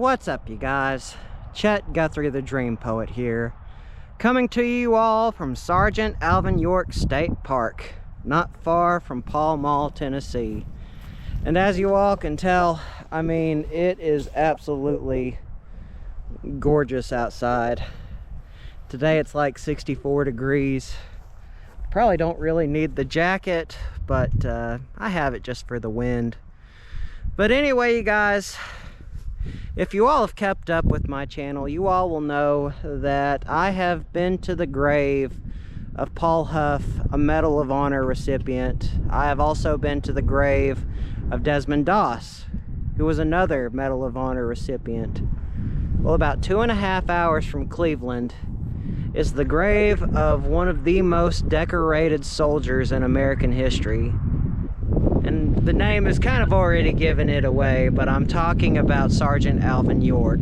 What's up, you guys? Chet-Guthrie the Dream Poet here, coming to you all from Sergeant Alvin York State Park, not far from Pall Mall, Tennessee. And as you all can tell, I mean, it is absolutely gorgeous outside. Today it's like 64 degrees. Probably don't really need the jacket, but I have it just for the wind. But anyway, you guys, if you all have kept up with my channel, you all will know that I have been to the grave of Paul Huff, a Medal of Honor recipient. I have also been to the grave of Desmond Doss, who was another Medal of Honor recipient. Well, about 2.5 hours from Cleveland is the grave of one of the most decorated soldiers in American history. And the name has kind of already given it away, but I'm talking about Sergeant Alvin York.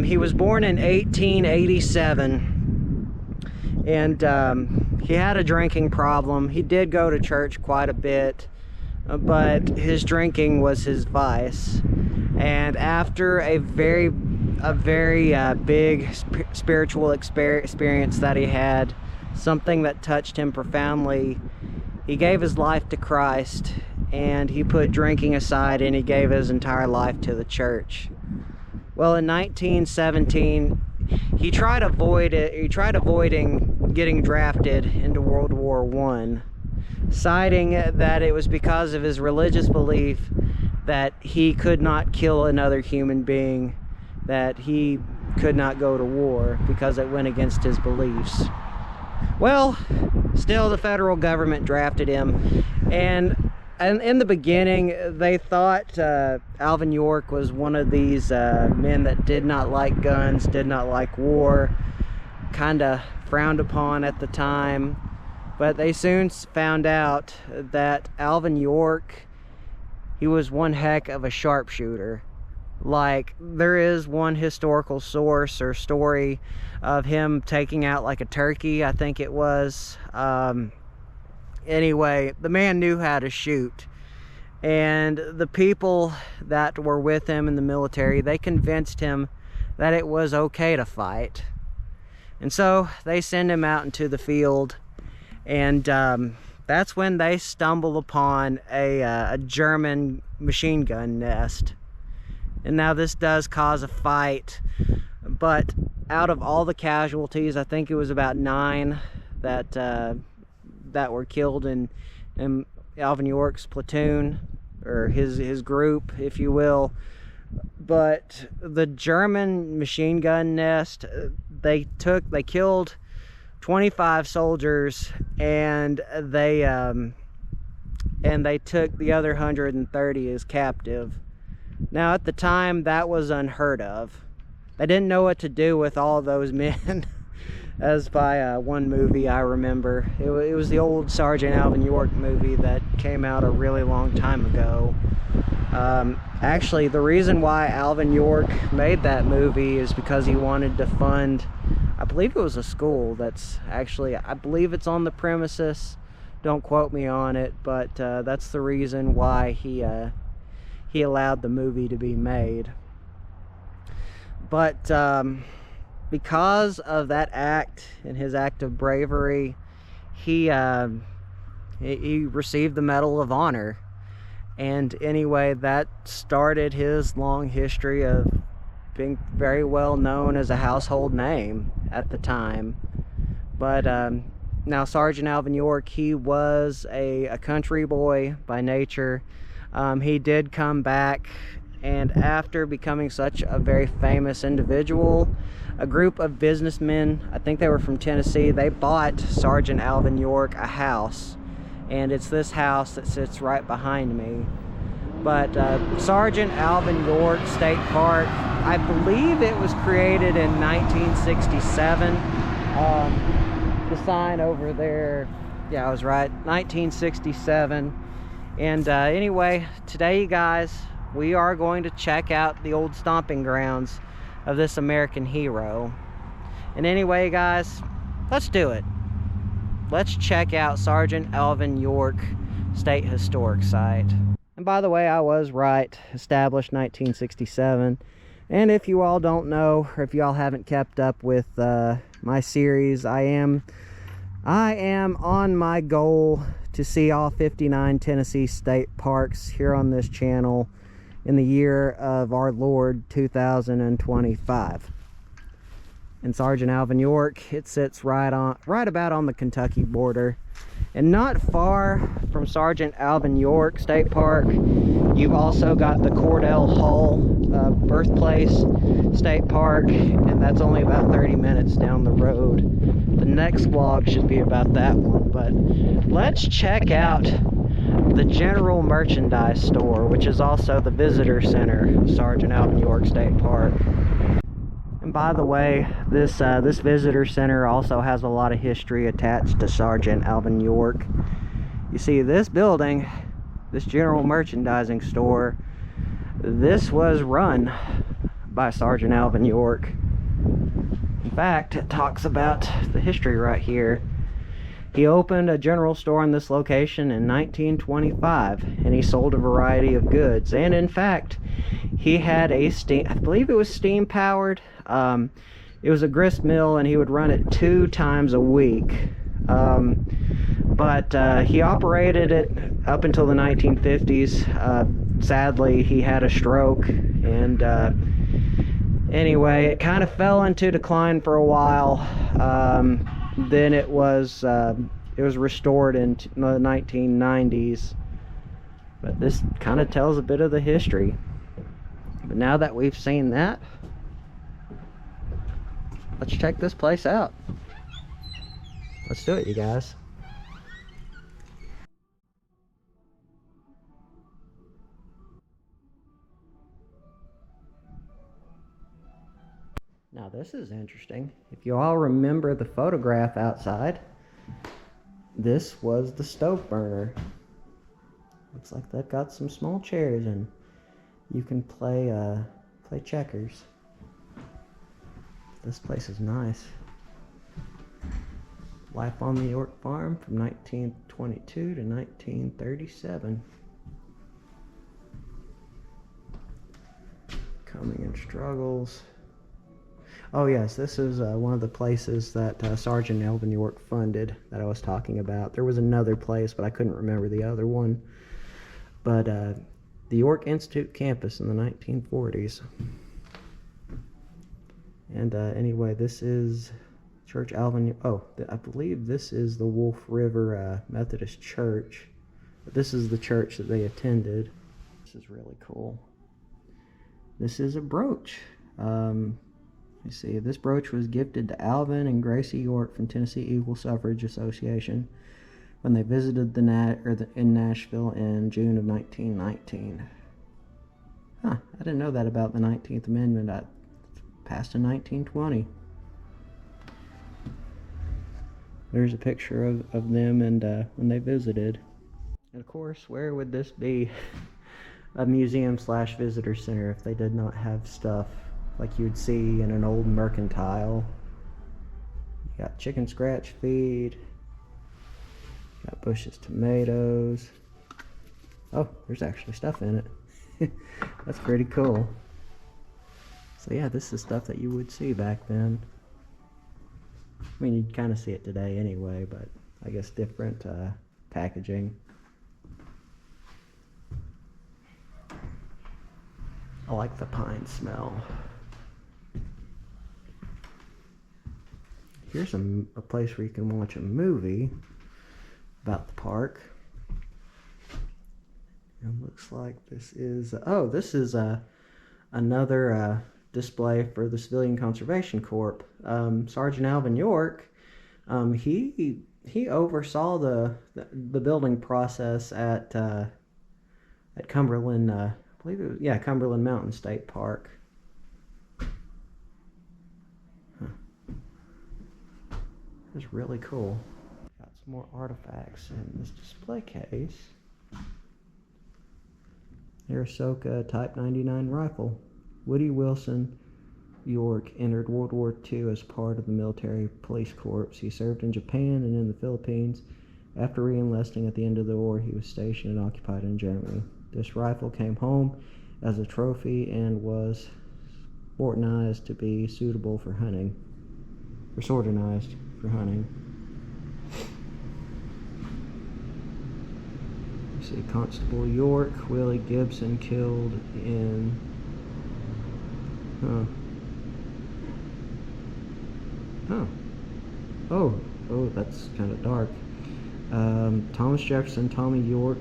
He was born in 1887, and he had a drinking problem. He did go to church quite a bit, but his drinking was his vice. And after a very big spiritual experience that he had, something that touched him profoundly, he gave his life to Christ, and he put drinking aside, and he gave his entire life to the church. Well, in 1917, he tried avoiding getting drafted into World War I, citing that it was because of his religious belief that he could not kill another human being, that he could not go to war because it went against his beliefs. Well, still the federal government drafted him, and in the beginning they thought Alvin York was one of these men that did not like guns, did not like war, kind of frowned upon at the time. But they soon found out that Alvin York, he was one heck of a sharpshooter. Like, there is one historical source or story of him taking out like a turkey, I think it was. Anyway, the man knew how to shoot. And the people that were with him in the military, they convinced him that it was okay to fight. And so they send him out into the field. And that's when they stumble upon a German machine gun nest. And now this does cause a fight, but out of all the casualties, I think it was about 9 that were killed in Alvin York's platoon, or his group, if you will. But the German machine gun nest, they killed 25 soldiers, and they took the other 130 as captive. Now, at the time, that was unheard of. They didn't know what to do with all those men, as by one movie I remember. It was the old Sergeant Alvin York movie that came out a really long time ago. Actually, the reason why Alvin York made that movie is because he wanted to fund, I believe it was a school that's actually, I believe it's on the premises. Don't quote me on it, but that's the reason why he allowed the movie to be made. But because of that act and his act of bravery, he received the Medal of Honor. And anyway, that started his long history of being very well known as a household name at the time. But now Sergeant Alvin York, he was a country boy by nature. He did come back, and after becoming such a very famous individual, a group of businessmen, I think they were from Tennessee, they bought Sergeant Alvin York a house, and it's this house that sits right behind me. But Sergeant Alvin York State Park, I believe it was created in 1967. The sign over there, yeah, I was right, 1967. And anyway, today, you guys, we are going to check out the old stomping grounds of this American hero. And anyway, guys, let's do it. Let's check out Sergeant Alvin York State Historic Site. And by the way, I was right. Established 1967. And if you all don't know, or if you all haven't kept up with my series, I am on my goal to see all 59 Tennessee state parks here on this channel in the year of our Lord 2025. And Sergeant Alvin York, it sits right about on the Kentucky border. And not far from Sergeant Alvin York State Park, you've also got the Cordell Hall Birthplace State Park, and that's only about 30 minutes down the road. The next vlog should be about that one, but let's check out the general merchandise store, which is also the visitor center of Sergeant Alvin York State Park. And by the way, this visitor center also has a lot of history attached to Sergeant Alvin York. You see, this building, this general merchandising store, this was run by Sergeant Alvin York. In fact, it talks about the history right here. He opened a general store in this location in 1925, and he sold a variety of goods. And in fact, he had a I believe it was steam powered. It was a grist mill, and he would run it 2 times a week. But he operated it up until the 1950s. Sadly, he had a stroke, and anyway, it kind of fell into decline for a while. Then it was restored in the 1990s. But this kind of tells a bit of the history. But now that we've seen that, let's check this place out. Let's do it, you guys. Now this is interesting. If you all remember the photograph outside, this was the stove burner. Looks like they've got some small chairs, and you can play checkers. This place is nice. Life on the York Farm from 1922 to 1937. Coming in struggles. Oh yes, this is one of the places that Sergeant Alvin York funded that I was talking about. There was another place, but I couldn't remember the other one. But the York Institute campus in the 1940s. And anyway, this is Church Alvin. Oh, I believe this is the Wolf River Methodist Church. But this is the church that they attended. This is really cool. This is a brooch. You see, this brooch was gifted to Alvin and Gracie York from Tennessee Equal Suffrage Association when they visited in Nashville in June of 1919. Huh, I didn't know that about the 19th Amendment. I passed in 1920. There's a picture of them and when they visited. And of course, where would this be a museum/visitor center if they did not have stuff like you would see in an old mercantile? You got chicken scratch feed. You got Bush's tomatoes. Oh, there's actually stuff in it. That's pretty cool. So yeah, this is stuff that you would see back then. I mean, you'd kind of see it today anyway, but I guess different packaging. I like the pine smell. Here's a place where you can watch a movie about the park. It looks like this is, this is another display for the Civilian Conservation Corps. Sergeant Alvin York, he oversaw the building process at Cumberland, I believe it was, Cumberland Mountain State Park. It's really cool. Got some more artifacts in this display case. Airsoka Type 99 rifle. Woody Wilson York entered World War II as part of the military police corps. He served in Japan and in the Philippines. After re-enlisting at the end of the war, he was stationed and occupied in Germany. This rifle came home as a trophy and was organized to be suitable for hunting, or sortanized for hunting. Let's see, Constable York, Willie Gibson killed in, oh, that's kind of dark. Thomas Jefferson Tommy York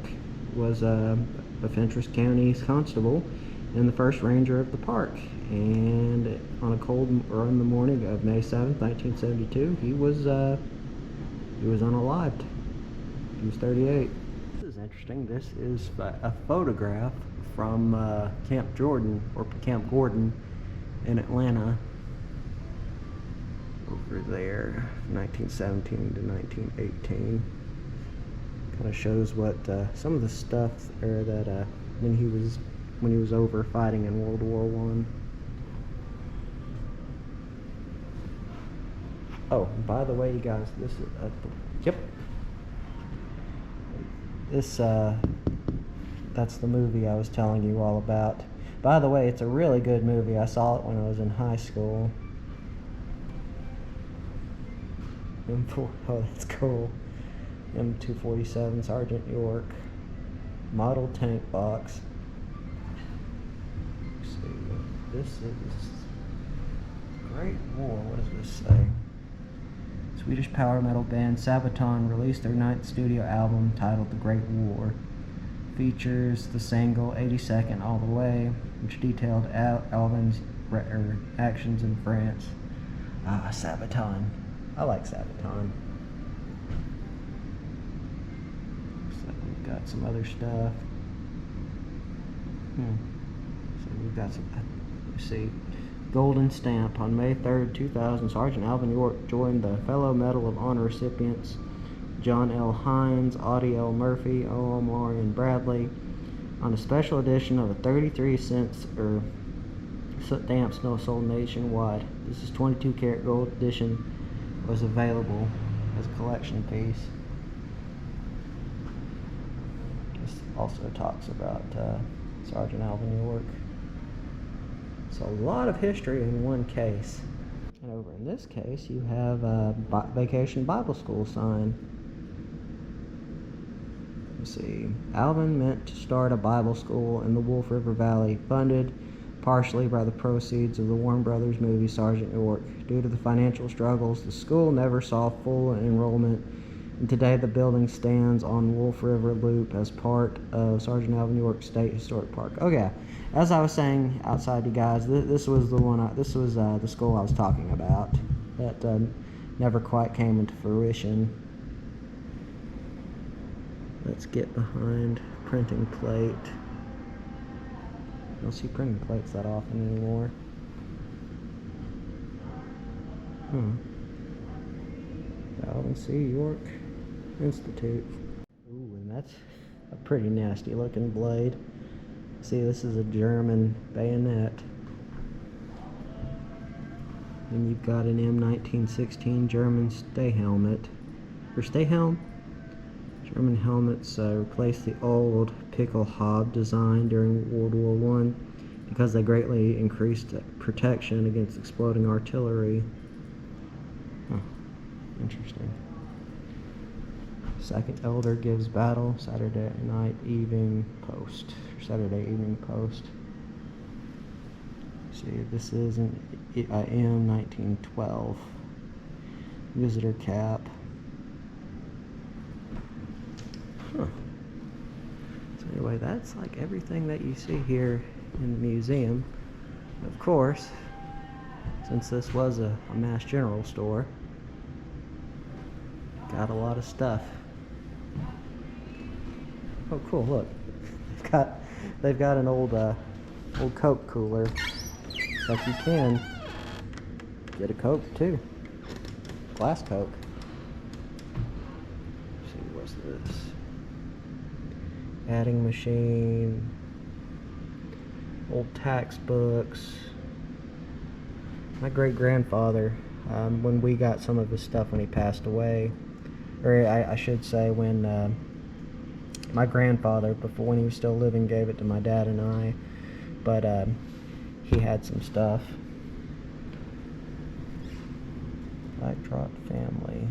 was a Fentress County's constable and the first ranger of the park. And on a cold or in the morning of May 7th, 1972, he was unalived. He was 38. This is interesting. This is a photograph from Camp Jordan or Camp Gordon in Atlanta. Over there, 1917 to 1918. Kind of shows what some of the stuff there that when he was over fighting in World War I. Oh, by the way, you guys, this is yep. This that's the movie I was telling you all about. By the way, it's a really good movie. I saw it when I was in high school. M4, oh, that's cool. M247 Sergeant York. Model tank box. Let's see, this is Great War. What does this say? Swedish power metal band Sabaton released their 9th studio album titled The Great War. Features the single 82nd All the Way, which detailed Alvin's actions in France. Ah, Sabaton. I like Sabaton. Looks like we've got some other stuff. So we've got some, let's see. Golden Stamp. On May 3rd, 2000, Sergeant Alvin York joined the fellow Medal of Honor recipients John L. Hines, Audie L. Murphy, O. Marion Bradley on a special edition of a 33-cent stamp sold nationwide. This is 22 karat gold edition. Was available as a collection piece. This also talks about Sergeant Alvin York. So a lot of history in one case. And over in this case, you have a Vacation Bible School sign. Let's see. Alvin meant to start a Bible school in the Wolf River Valley, funded partially by the proceeds of the Warren Brothers movie Sergeant York. Due to the financial struggles, the school never saw full enrollment, and today the building stands on Wolf River Loop as part of Sergeant Alvin York State Historic Park. Okay, as I was saying outside, you guys, this was the one. This was the school I was talking about that never quite came into fruition. Let's get behind printing plate. I don't see printing plates that often anymore. Alvin C. York Institute. Ooh, and that's a pretty nasty looking blade. See, this is a German bayonet. And you've got an M1916 German Stayhelmet. Or Stayhelm? German helmets replaced the old Pickelhaube design during World War I because they greatly increased protection against exploding artillery. Huh. Interesting. Second Elder gives battle, Saturday Evening Post. See, this is an M1912 visitor cap. Huh. So anyway, that's like everything that you see here in the museum. Of course, since this was a Mass General store, got a lot of stuff. Oh, cool! Look, they've got an old Coke cooler. Looks like you can get a Coke too, glass Coke. Let's see, what's this? Adding machine, old tax books. My great-grandfather, when we got some of his stuff when he passed away, or I should say when my grandfather, before when he was still living, gave it to my dad and I, but he had some stuff. Dyke-Trot family.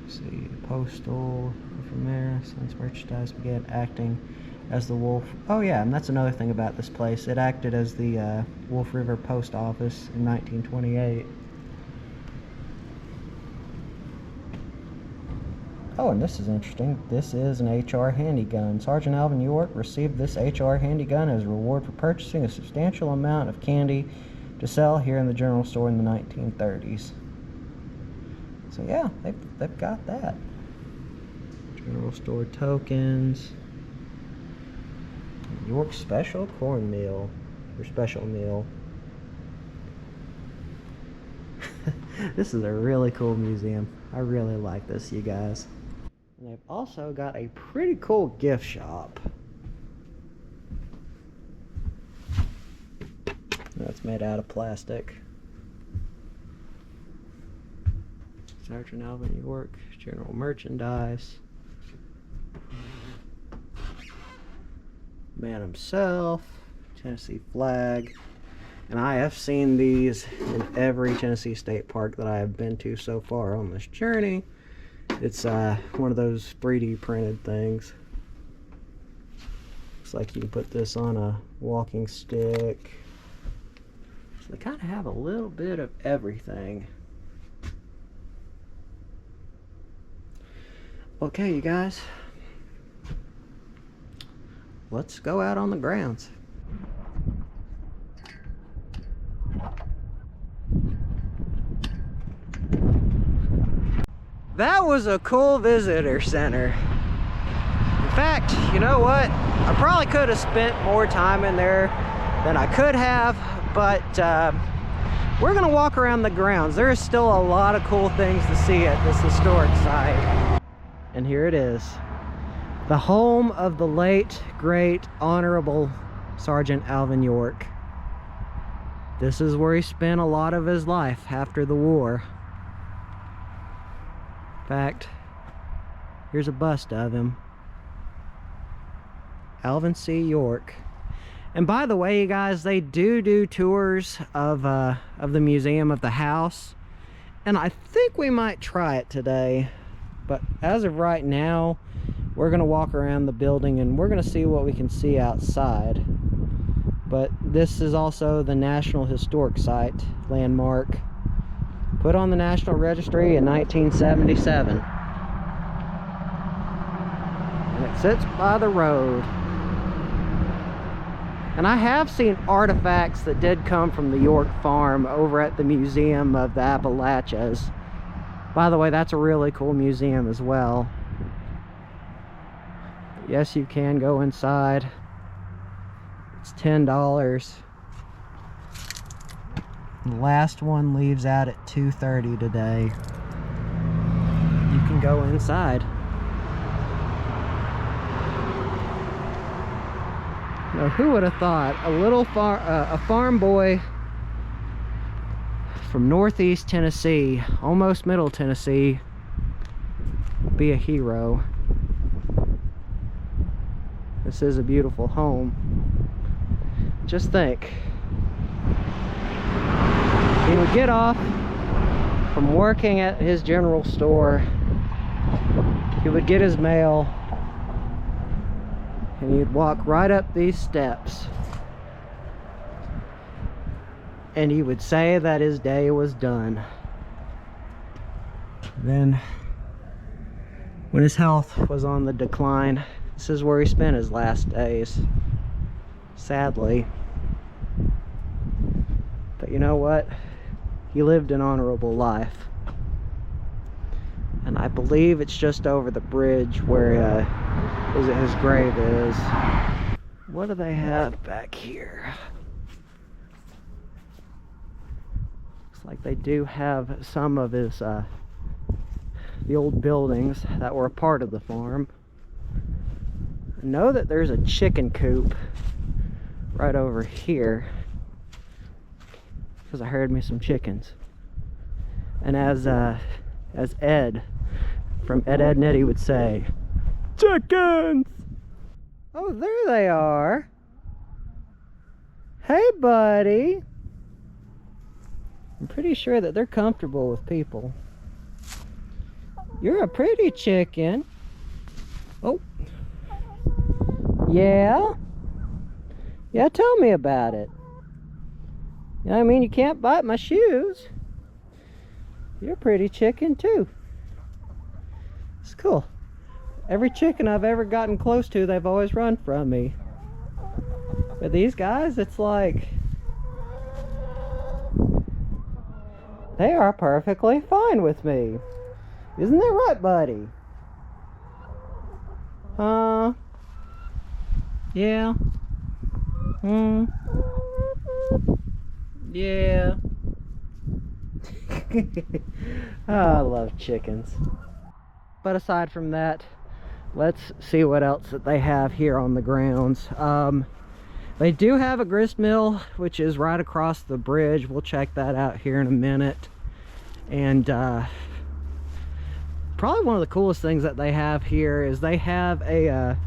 Let's see, postal from there. Since merchandise began acting as the Wolf. Oh yeah, and that's another thing about this place. It acted as the Wolf River Post Office in 1928. Oh, and this is interesting. This is an HR Handygun. Sergeant Alvin York received this HR Handygun as a reward for purchasing a substantial amount of candy to sell here in the general store in the 1930s. So yeah, they've got that. General store tokens. York Special Cornmeal. Your special meal. This is a really cool museum. I really like this, you guys. And they've also got a pretty cool gift shop. That's made out of plastic. Sergeant Alvin York, general merchandise. Man himself, Tennessee flag. And I have seen these in every Tennessee state park that I have been to so far on this journey. It's one of those 3D printed things. Looks like you can put this on a walking stick. So they kind of have a little bit of everything. Okay, you guys. Let's go out on the grounds. That was a cool visitor center. In fact, you know what? I probably could have spent more time in there than I could have, but we're gonna walk around the grounds. There is still a lot of cool things to see at this historic site. And here it is. The home of the late, great, honorable Sergeant Alvin York. This is where he spent a lot of his life after the war. In fact, here's a bust of him. Alvin C. York. And by the way, you guys, they do tours of the museum, of the house. And I think we might try it today. But as of right now, we're going to walk around the building and we're going to see what we can see outside. But this is also the National Historic Site landmark, put on the National Registry in 1977. And it sits by the road. And I have seen artifacts that did come from the York farm over at the Museum of the Appalachians. By the way, that's a really cool museum as well. Yes, you can go inside. It's $10. The last one leaves out at 2:30 today. You can go inside. Now, who would have thought a farm boy from northeast Tennessee, almost middle Tennessee, be a hero? This is a beautiful home. Just think, he would get off from working at his general store, he would get his mail, and he'd walk right up these steps, and he would say that his day was done. Then, when his health was on the decline, this is where he spent his last days, sadly. But you know what? He lived an honorable life. And I believe it's just over the bridge where his grave is. What do they have back here? Looks like they do have some of his the old buildings that were a part of the farm. I know that there's a chicken coop right over here, because I heard me some chickens. And as Ed from Ed and Eddie would say, chickens! Oh, there they are. Hey, buddy. I'm pretty sure that they're comfortable with people. You're a pretty chicken. Oh. Yeah? Yeah, tell me about it. You know what I mean? You can't bite my shoes. You're a pretty chicken too. It's cool. Every chicken I've ever gotten close to, they've always run from me. But these guys, it's like, they are perfectly fine with me. Isn't that right, buddy? Yeah. Yeah. Oh, I love chickens. But aside from that, let's see what else that they have here on the grounds. They do have a grist mill, which is right across the bridge. We'll check that out here in a minute. And probably one of the coolest things that they have here is they have a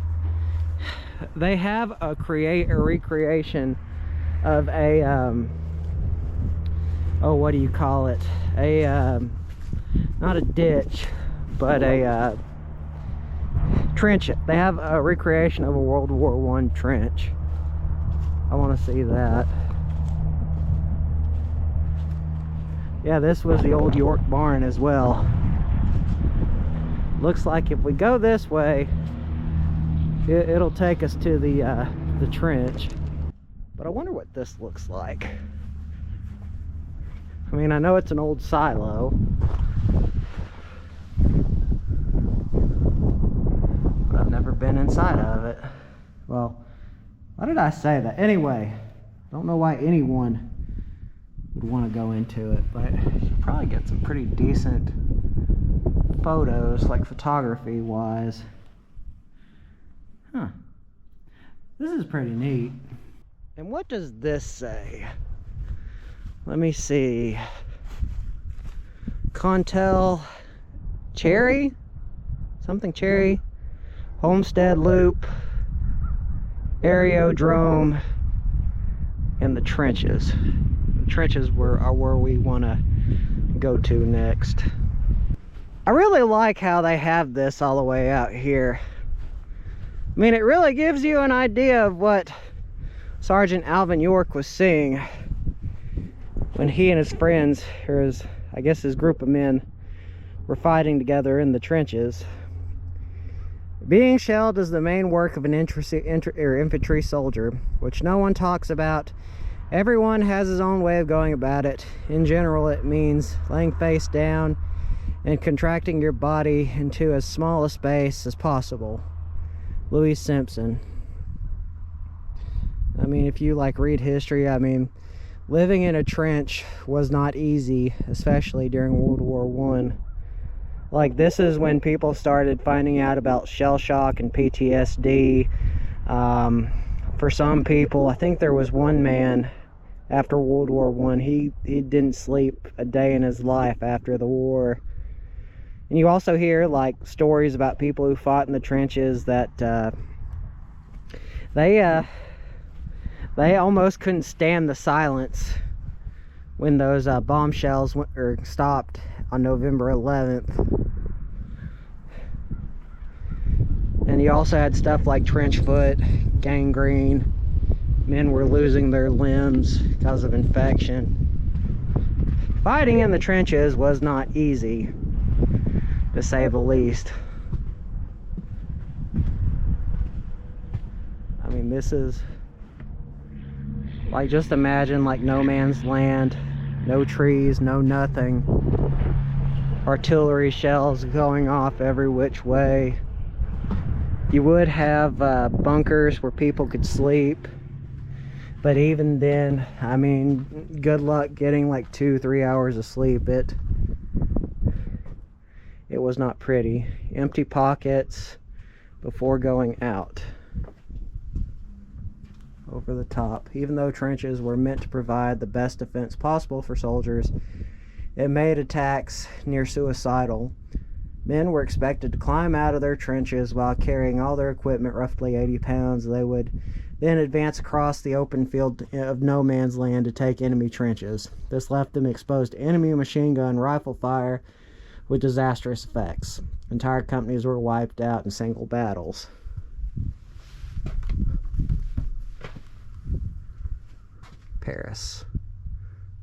recreation of a oh, what do you call it? Not a ditch, but a trench. They have a recreation of a World War I trench. I want to see that. Yeah, this was the old York barn as well. Looks like if we go this way, it'll take us to the trench. But I wonder what this looks like. I mean, I know it's an old silo. But I've never been inside of it. Well, why did I say that? Anyway, don't know why anyone would want to go into it, but you probably get some pretty decent photos, like photography wise. Huh. This is pretty neat. And what does this say? Let me see. Contel Cherry? Something Cherry. Homestead Loop. Aerodrome. And the trenches. The trenches are where we want to go to next. I really like how they have this all the way out here. I mean, it really gives you an idea of what Sergeant Alvin York was seeing when he and his friends, or his, I guess his group of men, were fighting together in the trenches. Being shelled is the main work of an infantry soldier, which no one talks about. Everyone has his own way of going about it. In general, it means laying face down and contracting your body into as small a space as possible. Louis Simpson. I mean, if you like read history, I mean, living in a trench was not easy, especially during World War I. Like, this is when people started finding out about shell shock and PTSD. For some people, I think there was one man after World War I, he didn't sleep a day in his life after the war. And you also hear like stories about people who fought in the trenches that they almost couldn't stand the silence when those bombshells stopped on November 11th. And you also had stuff like trench foot, gangrene. Men were losing their limbs because of infection. Fighting in the trenches was not easy, to say the least. I mean, this is like, just imagine like no man's land, no trees, no nothing. Artillery shells going off every which way. You would have bunkers where people could sleep, but even then, I mean, good luck getting like 2-3 hours of sleep. It was not pretty. Empty pockets before going out. Over the top. Even though trenches were meant to provide the best defense possible for soldiers, it made attacks near suicidal. Men were expected to climb out of their trenches while carrying all their equipment, roughly 80 pounds. They would then advance across the open field of no man's land to take enemy trenches. This left them exposed to enemy machine gun rifle fire with disastrous effects. Entire companies were wiped out in single battles. Paris,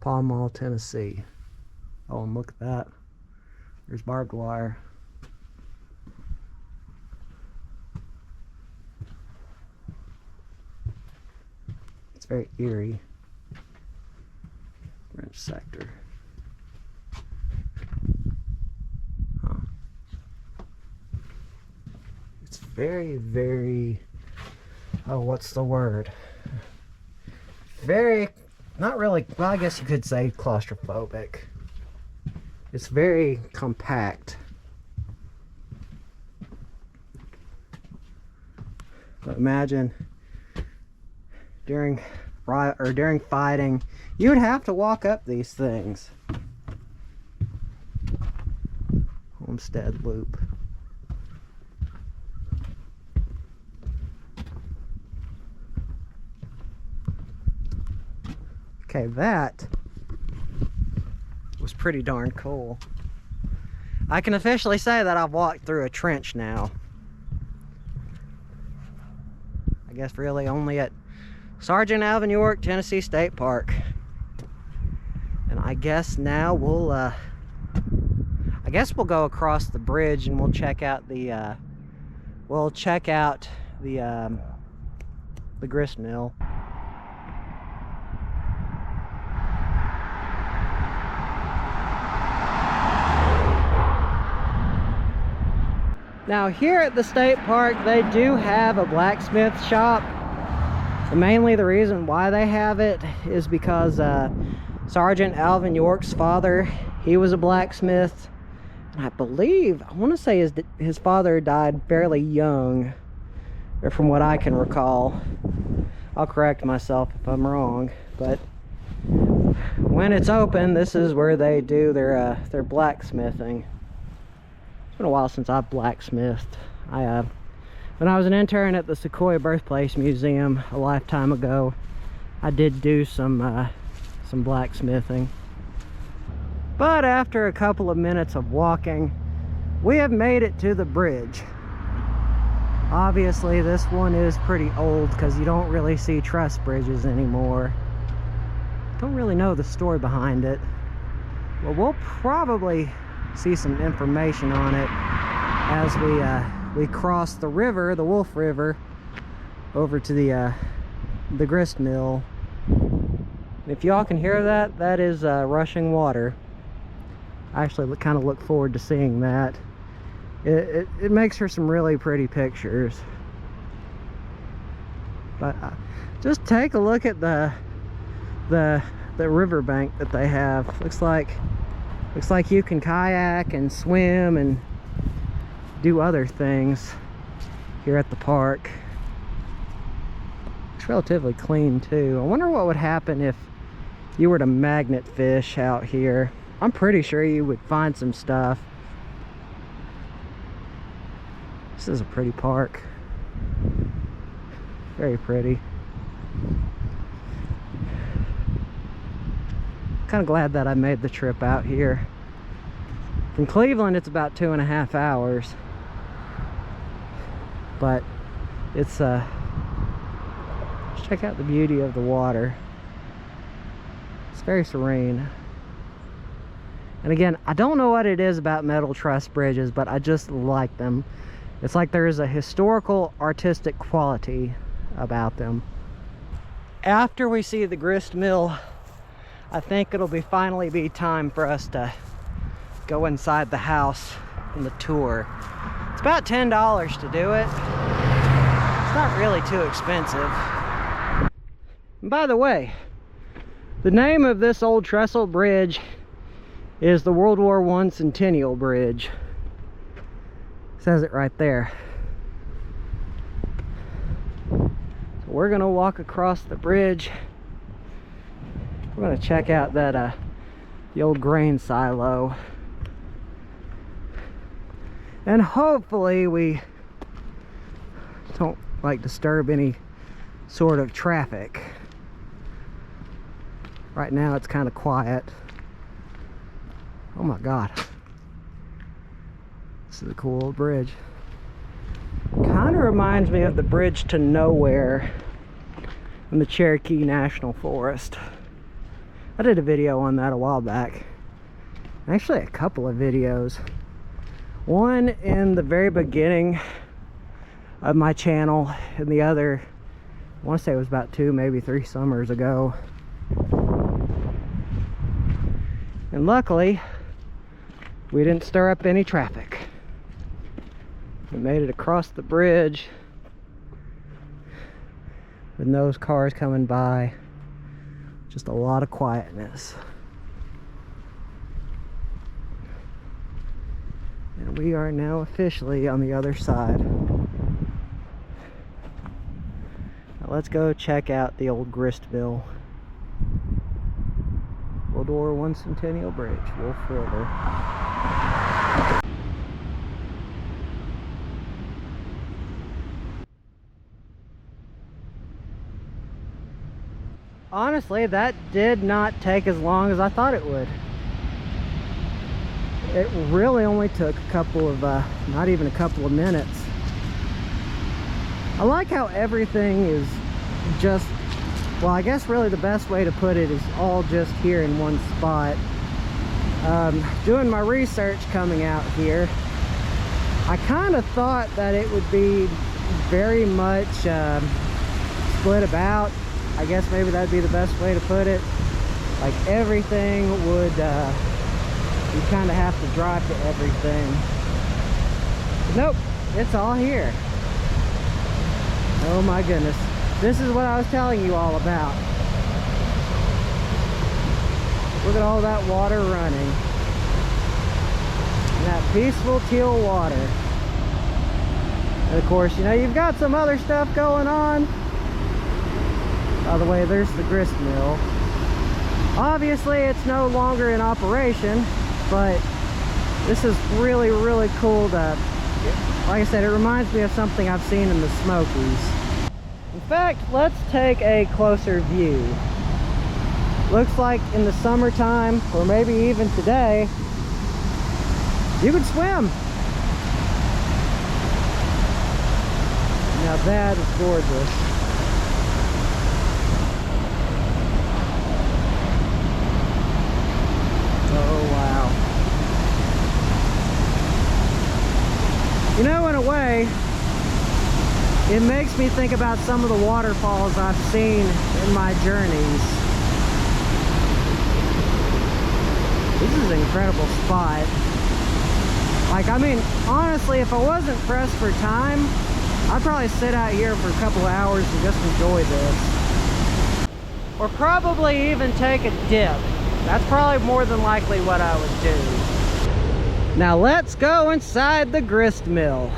Pall Mall, Tennessee. Oh, and look at that. There's barbed wire. It's very eerie. French sector. Huh. It's very, very, oh, what's the word? Very, not really, well, I guess you could say claustrophobic. It's very compact. But imagine during fighting, you would have to walk up these things. Homestead Loop. Okay, that was pretty darn cool. I can officially say that I've walked through a trench now. I guess really only at Sergeant Alvin York, Tennessee State Park. And I guess now we'll go across the bridge and we'll check out the grist mill. Now here at the state park, they do have a blacksmith shop. And mainly the reason why they have it is because Sergeant Alvin York's father, he was a blacksmith. And I believe, I want to say his father died fairly young, or from what I can recall. I'll correct myself if I'm wrong, but when it's open, this is where they do their blacksmithing. It's been a while since I've blacksmithed. When I was an intern at the Sequoia Birthplace Museum a lifetime ago, I did do some blacksmithing. But after a couple of minutes of walking, we have made it to the bridge. Obviously, this one is pretty old because you don't really see truss bridges anymore. Don't really know the story behind it. Well, we'll probably see some information on it as we cross the river, the Wolf River, over to the grist mill. And if y'all can hear that, that is rushing water. I actually kind of look forward to seeing that. It makes for some really pretty pictures. But just take a look at the riverbank that they have. Looks like you can kayak and swim and do other things here at the park. It's relatively clean too. I wonder what would happen if you were to magnet fish out here. I'm pretty sure you would find some stuff. This is a pretty park. Very pretty. Kind of glad that I made the trip out here. From Cleveland, it's about 2.5 hours. But it's let's check out the beauty of the water. It's very serene. And again, I don't know what it is about metal truss bridges, but I just like them. It's like there is a historical, artistic quality about them. After we see the grist mill, I think it'll finally be time for us to go inside the house in the tour. It's about $10 to do it. It's not really too expensive. And by the way, the name of this old trestle bridge is the World War I Centennial Bridge. It says it right there. So we're gonna walk across the bridge. We're gonna check out that the old grain silo. And hopefully we don't disturb any sort of traffic. Right now it's kind of quiet. Oh my God. This is a cool old bridge. Kind of reminds me of the bridge to nowhere in the Cherokee National Forest. I did a video on that a while back. Actually, a couple of videos. One in the very beginning of my channel, and the other, I want to say it was about 2, maybe 3 summers ago. And luckily, we didn't stir up any traffic. We made it across the bridge with no cars coming by. Just a lot of quietness. And we are now officially on the other side. Now let's go check out the old grist mill. World War I Centennial Bridge, Wolf River. Honestly, that did not take as long as I thought it would. It really only took a couple of, not even a couple of minutes. I like how everything is just, well, I guess really the best way to put it is all just here in one spot. Doing my research coming out here, I kind of thought that it would be very much split about. I guess maybe that'd be the best way to put it. Like everything would, you kind of have to drive to everything. But nope, it's all here. Oh my goodness. This is what I was telling you all about. Look at all that water running. And that peaceful teal water. And of course, you know, you've got some other stuff going on. By the way, there's the grist mill. Obviously, it's no longer in operation, but this is really, really cool to, like I said, it reminds me of something I've seen in the Smokies. In fact, let's take a closer view. Looks like in the summertime, or maybe even today, you could swim. Now that is gorgeous. Oh, wow. You know, in a way, it makes me think about some of the waterfalls I've seen in my journeys. This is an incredible spot. Like, I mean, honestly, if I wasn't pressed for time, I'd probably sit out here for a couple of hours and just enjoy this. Or probably even take a dip. That's probably more than likely what I would do. Now let's go inside the grist mill.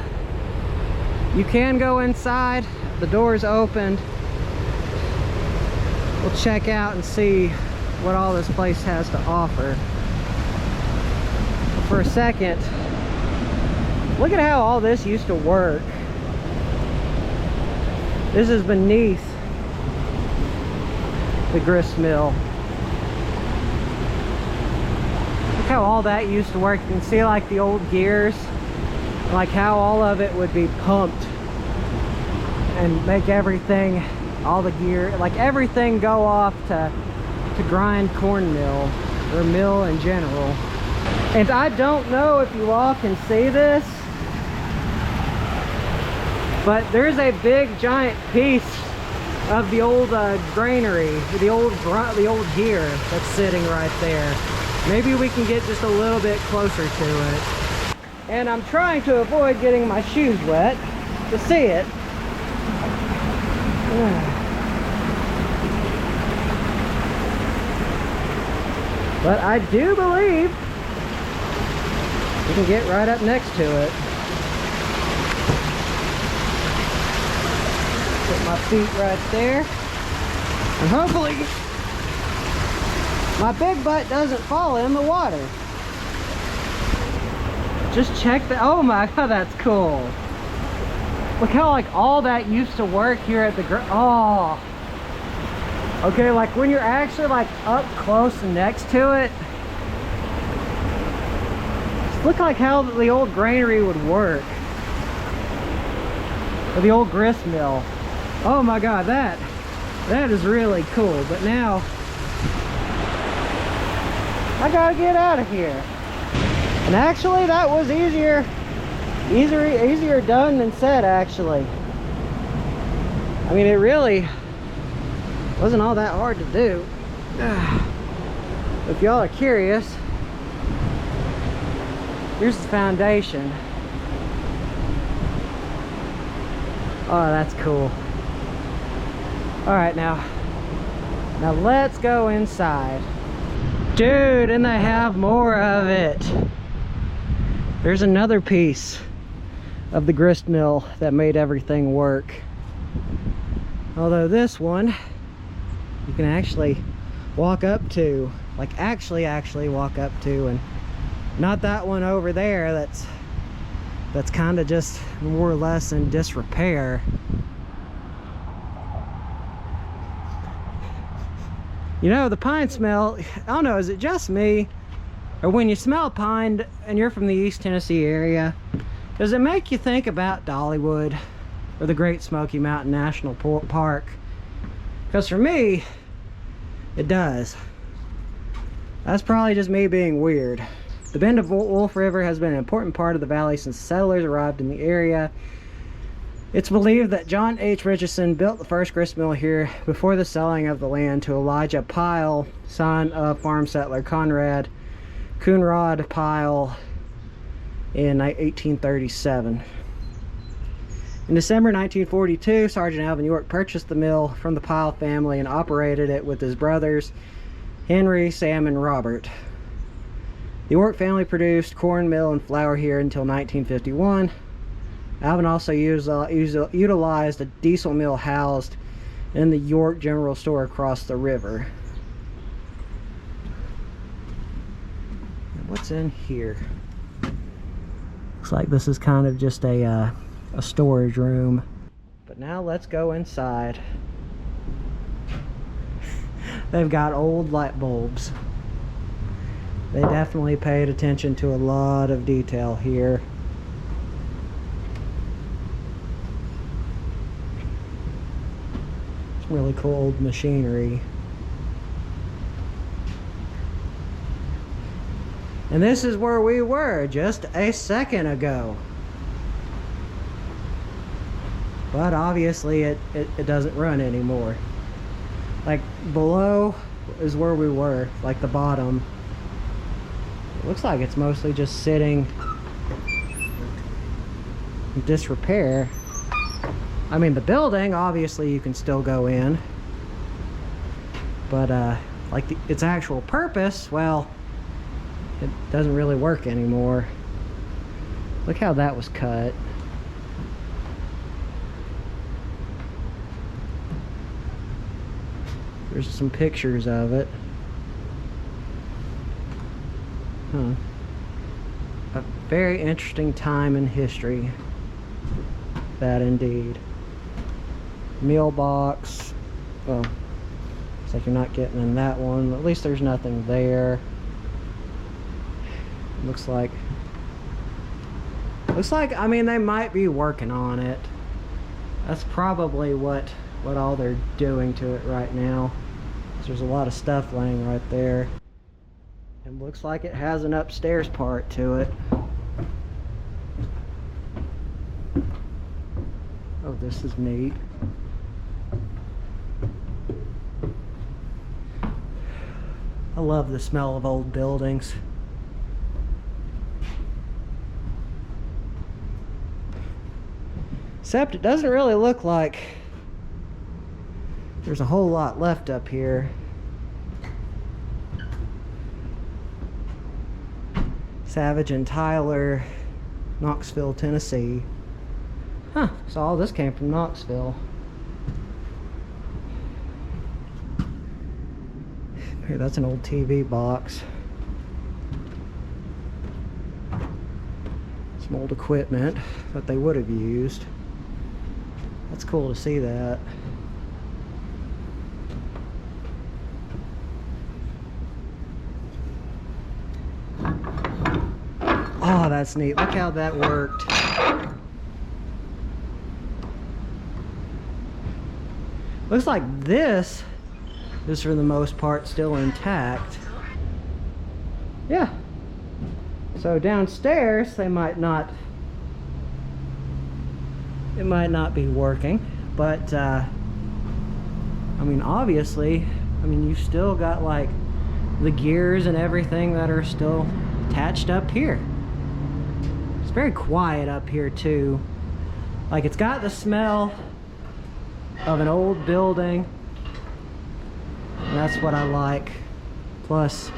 You can go inside, the door's opened. We'll check out and see what all this place has to offer. But for a second, look at how all this used to work. This is beneath the grist mill. Look how all that used to work. You can see like the old gears, like how all of it would be pumped and make everything, all the gear, like everything go off to grind cornmeal or mill in general. And I don't know if you all can see this, but there's a big giant piece of the old granary, the old gear that's sitting right there. Maybe we can get just a little bit closer to it. And I'm trying to avoid getting my shoes wet to see it. But I do believe we can get right up next to it. Put my feet right there. And hopefully my big butt doesn't fall in the water. Just check the, oh my god, that's cool. Look how like all that used to work here at the oh. Okay, like when you're actually like up close and next to it, look like how the old granary would work. Or the old grist mill. Oh my god, that is really cool. But now I gotta get out of here. And actually that was easier done than said, actually. I mean, it really wasn't all that hard to do. If y'all are curious, here's the foundation. Oh, that's cool. All right, now let's go inside. Dude, and they have more of it. There's another piece of the grist mill that made everything work. Although this one, you can actually walk up to, like actually walk up to, and not that one over there that's kind of just more or less in disrepair. You know, the pine smell, I don't know, is it just me, or when you smell pine and you're from the East Tennessee area, does it make you think about Dollywood or the Great Smoky Mountain National Park? Because for me, it does. That's probably just me being weird. The bend of Wolf River has been an important part of the valley since settlers arrived in the area. It's believed that John H. Richardson built the first grist mill here before the selling of the land to Elijah Pyle, son of farm settler Conrad Coonrod Pyle, in 1837. In December 1942, Sergeant Alvin York purchased the mill from the Pyle family and operated it with his brothers Henry, Sam, and Robert. The York family produced corn meal and flour here until 1951. Alvin also utilized a diesel mill housed in the York General Store across the river. What's in here? Looks like this is kind of just a storage room. But now let's go inside. They've got old light bulbs. They definitely paid attention to a lot of detail here. It's really cool old machinery. And this is where we were just a second ago. But obviously it doesn't run anymore. Like below is where we were, like the bottom. It looks like it's mostly just sitting in disrepair. I mean, the building, obviously you can still go in. But like its actual purpose, well, it doesn't really work anymore. Look how that was cut. There's some pictures of it. Huh. A very interesting time in history. That indeed. Meal box. Well, looks like you're not getting in that one. At least there's nothing there. Looks like, I mean, they might be working on it. That's probably what all they're doing to it right now. So there's a lot of stuff laying right there. And looks like it has an upstairs part to it. Oh, this is neat. I love the smell of old buildings. Except it doesn't really look like there's a whole lot left up here. Savage and Tyler, Knoxville, Tennessee. Huh, so all this came from Knoxville. Here, that's an old TV box. Some old equipment that they would have used. That's cool to see that. Oh, that's neat. Look how that worked. Looks like this is for the most part still intact. Yeah. So downstairs it might not be working, but I mean, obviously, I mean, you've still got like the gears and everything that are still attached up here. It's very quiet up here too. Like, it's got the smell of an old building, and that's what I like. Plus,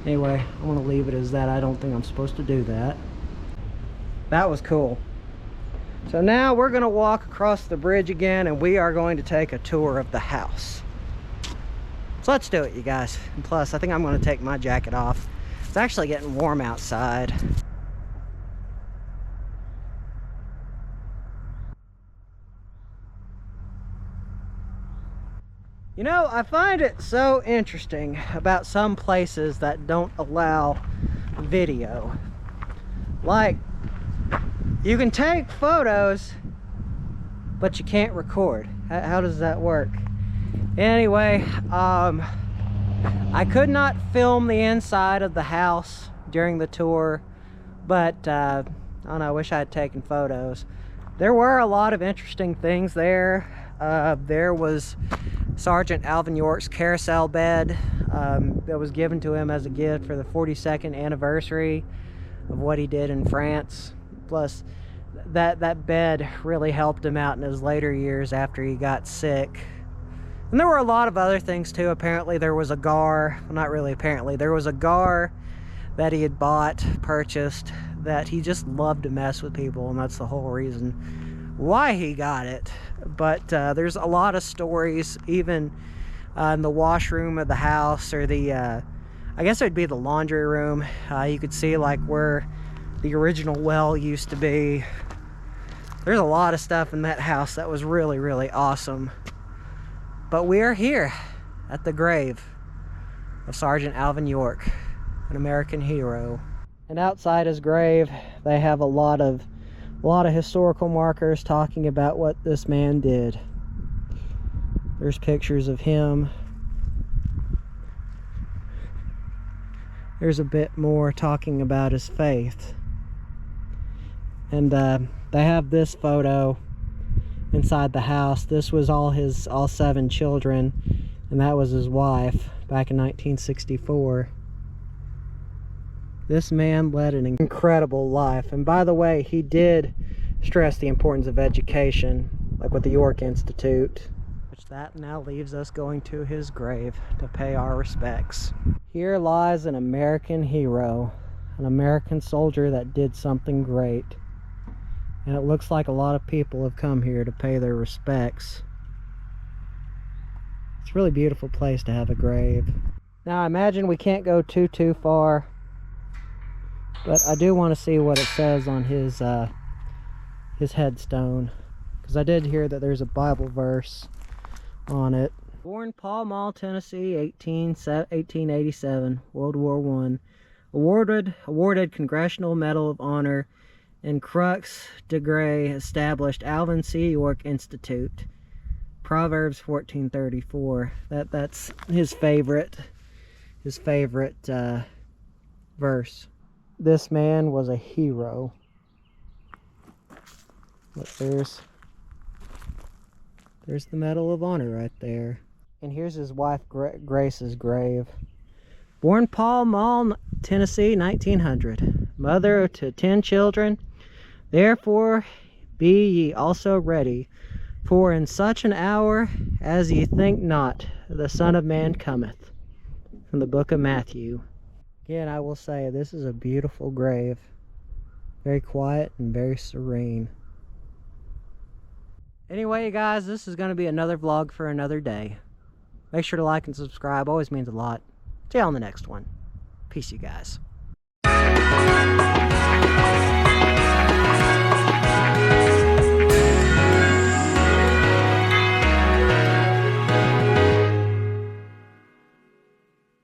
anyway, I want to leave it as that. I don't think I'm supposed to do that. That was cool. So now we're going to walk across the bridge again, and we are going to take a tour of the house. So let's do it, you guys. And plus, I think I'm going to take my jacket off. It's actually getting warm outside. You know, I find it so interesting about some places that don't allow video. Like, you can take photos, but you can't record. How does that work? Anyway, I could not film the inside of the house during the tour, but I don't know, I wish I had taken photos. There were a lot of interesting things there. There was Sergeant Alvin York's carousel bed that was given to him as a gift for the 42nd anniversary of what he did in France. Plus, that bed really helped him out in his later years after he got sick. And there were a lot of other things too. Apparently there was a gar, well, not really apparently, there was a gar that he had purchased, that he just loved to mess with people, and that's the whole reason why he got it. But there's a lot of stories, even in the washroom of the house, or the, I guess it would be the laundry room. You could see like where the original well used to be. There's a lot of stuff in that house that was really, really awesome. But we are here at the grave of Sergeant Alvin York, an American hero. And outside his grave, they have a lot of historical markers talking about what this man did. There's pictures of him. There's a bit more talking about his faith. And they have this photo inside the house. This was all 7 children, and that was his wife back in 1964. This man led an incredible life. And by the way, he did stress the importance of education, like with the York Institute. Which that now leaves us going to his grave to pay our respects. Here lies an American hero, an American soldier that did something great. And it looks like a lot of people have come here to pay their respects. It's a really beautiful place to have a grave. Now I imagine we can't go too far, but I do want to see what it says on his headstone, because I did hear that there's a Bible verse on it. Born Pall Mall, Tennessee, 1887, World War I. Awarded Congressional Medal of Honor, and Crux de Grey established Alvin C. York Institute. Proverbs 14:34. That's his favorite verse. This man was a hero. Look, there's the Medal of Honor right there. And here's his wife Grace's grave. Born Pall Mall, Tennessee, 1900. Mother to 10 children. Therefore be ye also ready, for in such an hour as ye think not, the Son of Man cometh. From the book of Matthew. Again, I will say, this is a beautiful grave. Very quiet and very serene. Anyway, you guys, this is going to be another vlog for another day. Make sure to like and subscribe. Always means a lot. See you on the next one. Peace, you guys.